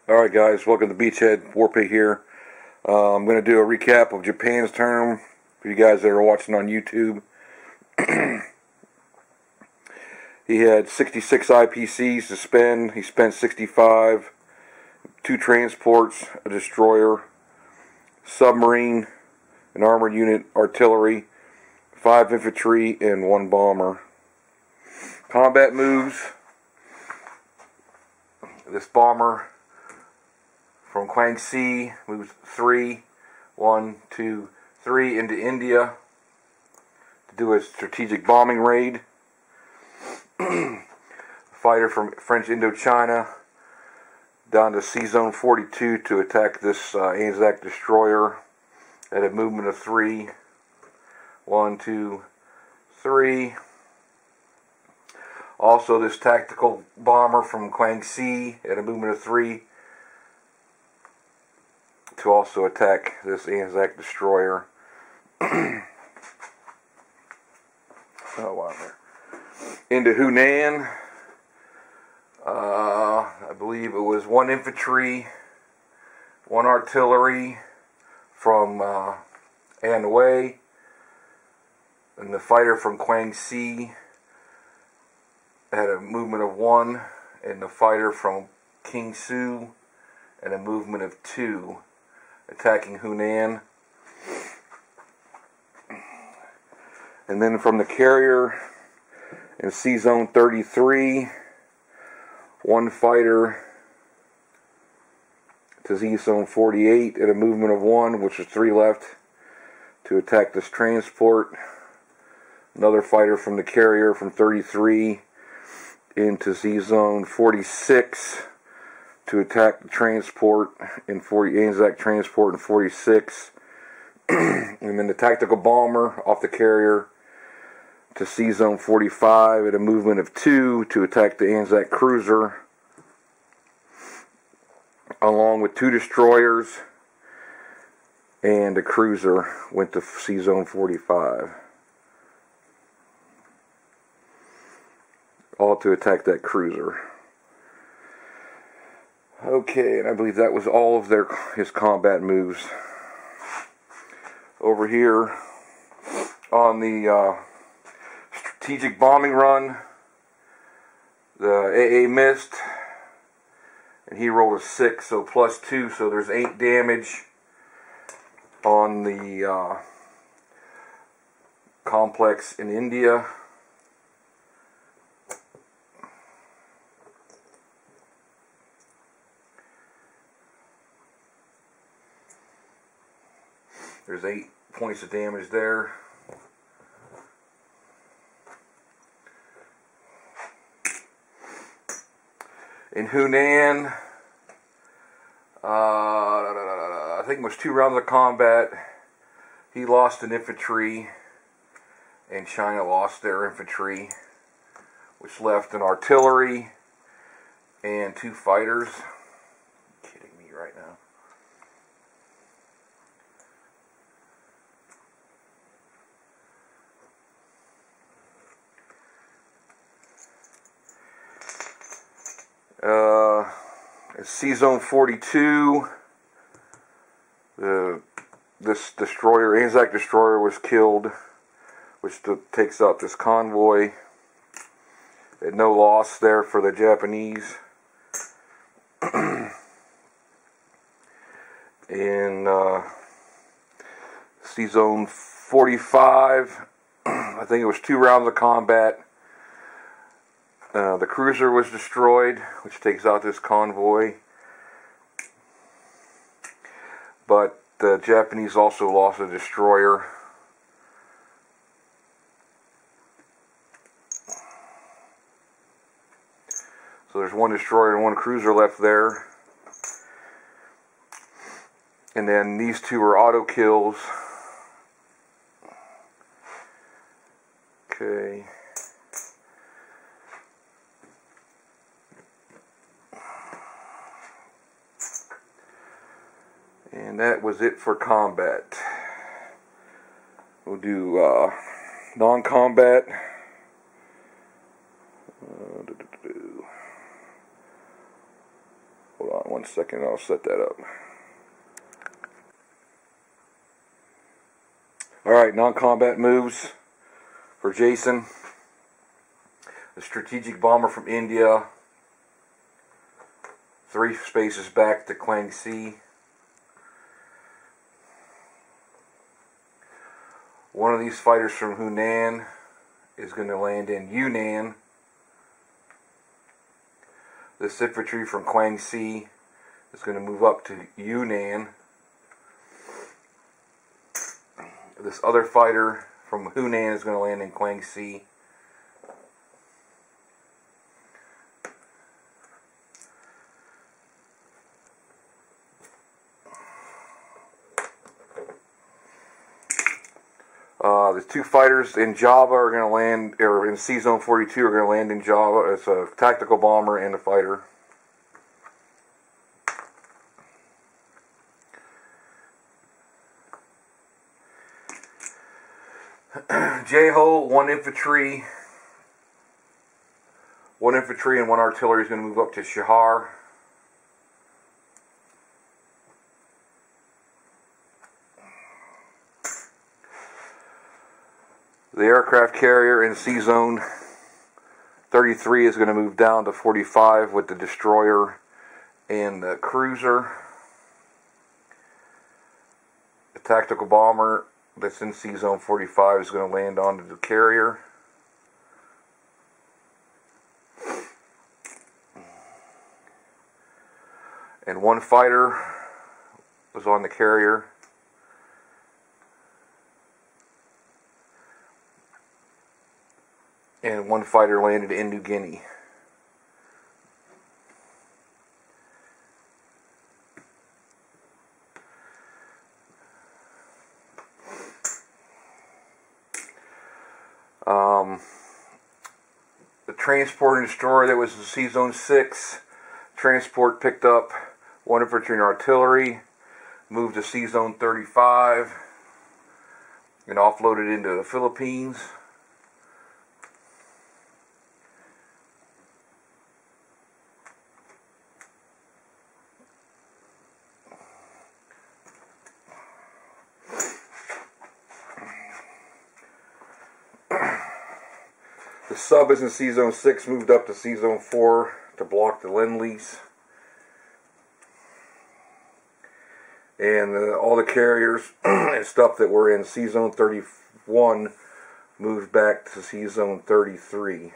Alright guys, welcome to Beachhead Warpig here. I'm going to do a recap of Japan's term for you guys that are watching on YouTube. He had 66 IPCs to spend. He spent 65, 2 transports, a destroyer, submarine, an armored unit, artillery, 5 infantry, and 1 bomber. Combat moves. This bomber from Kwangsi moves 1, 2, 3 into India to do a strategic bombing raid. Fighter from French Indochina down to Sea Zone 42 to attack this Anzac destroyer at a movement of 3. 1, 2, 3. Also, this tactical bomber from Kwangsi at a movement of 3 to also attack this Anzac destroyer. Oh, wow, there. Into Hunan. I believe it was 1 infantry, 1 artillery from Anhui, and the fighter from Kwangsi had a movement of 1, and the fighter from Kingsu and a movement of 2, attacking Hunan. And then from the carrier in Sea Zone 33, 1 fighter to Sea Zone 48 at a movement of 1, which is 3 left, to attack this transport. Another fighter from the carrier from 33 into Sea Zone 46 to attack the transport in Anzac transport in 46. And then the tactical bomber off the carrier to Sea Zone 45 at a movement of 2 to attack the Anzac cruiser, along with 2 destroyers and a cruiser went to Sea Zone 45. All to attack that cruiser. Okay, and I believe that was all of his combat moves. Over here on the strategic bombing run, the AA missed, and he rolled a 6, so +2, so there's 8 damage on the complex in India. There's 8 points of damage there. In Hunan, I think it was 2 rounds of combat. He lost an infantry, and China lost their infantry, which left an artillery and 2 fighters. You're kidding me right now. Sea Zone 42, this destroyer, Anzac destroyer, was killed, which takes out this convoy. No loss there for the Japanese. In Sea Zone 45, I think it was 2 rounds of combat. The cruiser was destroyed, which takes out this convoy. But the Japanese also lost a destroyer. So there's 1 destroyer and 1 cruiser left there. And then these 2 are auto kills. Okay. And that was it for combat. We'll do non-combat. Hold on 1 second, I'll set that up. Alright, non-combat moves for Jason. A strategic bomber from India. 3 spaces back to Kwangsi. One of these fighters from Hunan is going to land in Yunnan. This infantry from Kwangsi is going to move up to Yunnan. This other fighter from Hunan is going to land in Kwangsi. The 2 fighters in Java are going to land, or in C Zone 42 are going to land in Java. It's a tactical bomber and a fighter. J-Ho, 1 infantry. 1 infantry and 1 artillery is going to move up to Shahar. The aircraft carrier in C Zone 33 is going to move down to 45 with the destroyer and the cruiser. The tactical bomber that's in C Zone 45 is going to land onto the carrier. And 1 fighter was on the carrier. And 1 fighter landed in New Guinea. The transport and destroyer that was in C Zone 6, transport picked up 1 infantry and artillery, moved to C Zone 35, and offloaded into the Philippines. The sub is in C Zone 6, moved up to C Zone 4 to block the Lend-Lease. And all the carriers and stuff that were in C Zone 31 moved back to C Zone 33.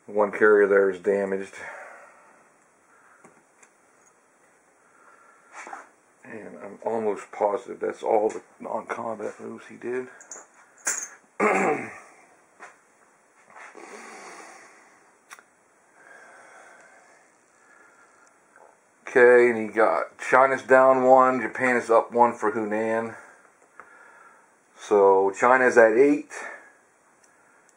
One carrier there is damaged. And I'm almost positive that's all the non-combat moves he did. Okay, and he got China's down 1, Japan is up 1 for Hunan. So China's at 8,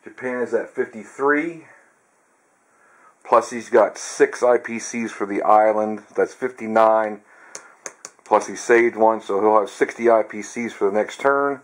Japan is at 53. Plus he's got 6 IPCs for the island, that's 59. Plus he saved 1, so he'll have 60 IPCs for the next turn.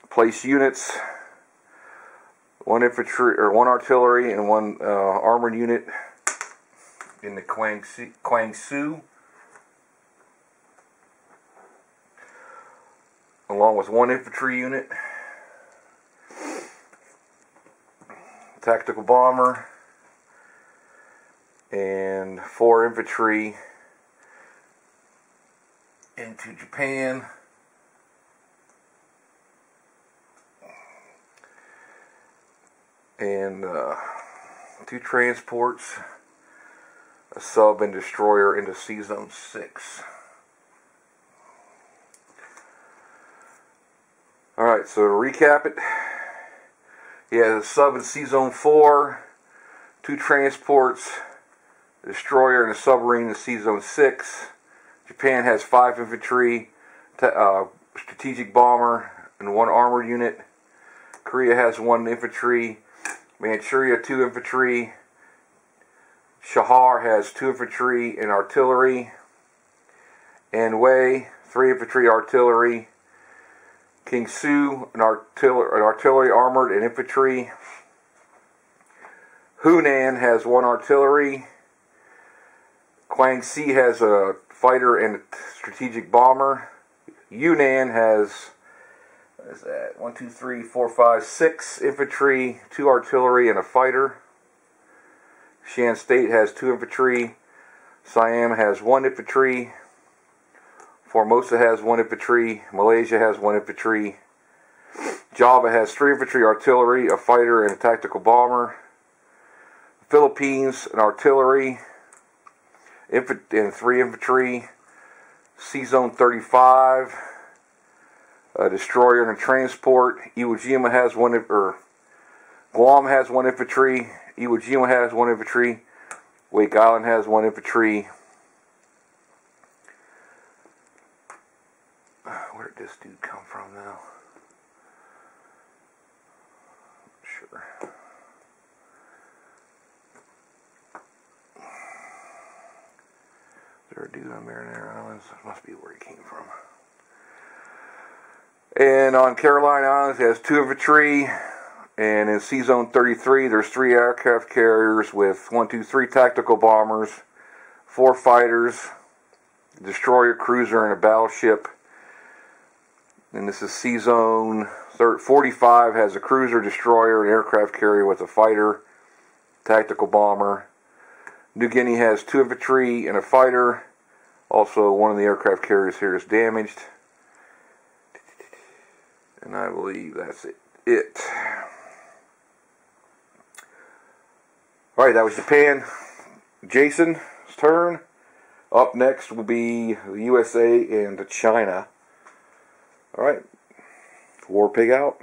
Place units: 1 infantry or 1 artillery and 1 armored unit in the Kwangsu, along with 1 infantry unit, tactical bomber, and 4 infantry into Japan. And 2 transports, a sub and destroyer into C Zone 6. Alright, so to recap it, he has a sub in C Zone 4, 2 transports, a destroyer and a submarine in C Zone 6. Japan has 5 infantry, strategic bomber, and 1 armored unit. Korea has 1 infantry, Manchuria 2 infantry, Shahar has 2 infantry and artillery, Anhui 3 infantry, artillery, Kingsu, an artillery, armored, and infantry. Hunan has 1 artillery. Guangxi has a fighter and a strategic bomber. Yunnan has, what is that? 1, 2, 3, 4, 5, 6 infantry, 2 artillery, and a fighter. Shan State has 2 infantry. Siam has 1 infantry. Formosa has 1 infantry. Malaysia has 1 infantry. Java has 3 infantry, artillery, a fighter, and a tactical bomber. Philippines, an artillery, and 3 infantry. Sea Zone 35, a destroyer and a transport. Iwo Jima has 1, Guam has 1 infantry. Iwo Jima has 1 infantry. Wake Island has 1 infantry. Where did this dude come from now? Sure. Is there a dude on Marinara Islands? That must be where he came from. And on Caroline Islands, he has 2 infantry. And in Sea Zone 33, there's 3 aircraft carriers with 1, 2, 3 tactical bombers, 4 fighters, a destroyer, cruiser, and a battleship. And this is Sea Zone 45, has a cruiser, destroyer, an aircraft carrier with a fighter, tactical bomber. New Guinea has 2 infantry and a fighter. Also, one of the aircraft carriers here is damaged. And I believe that's it. Alright, that was Japan. Jason's turn. Up next will be the USA and China. Alright, War Pig out.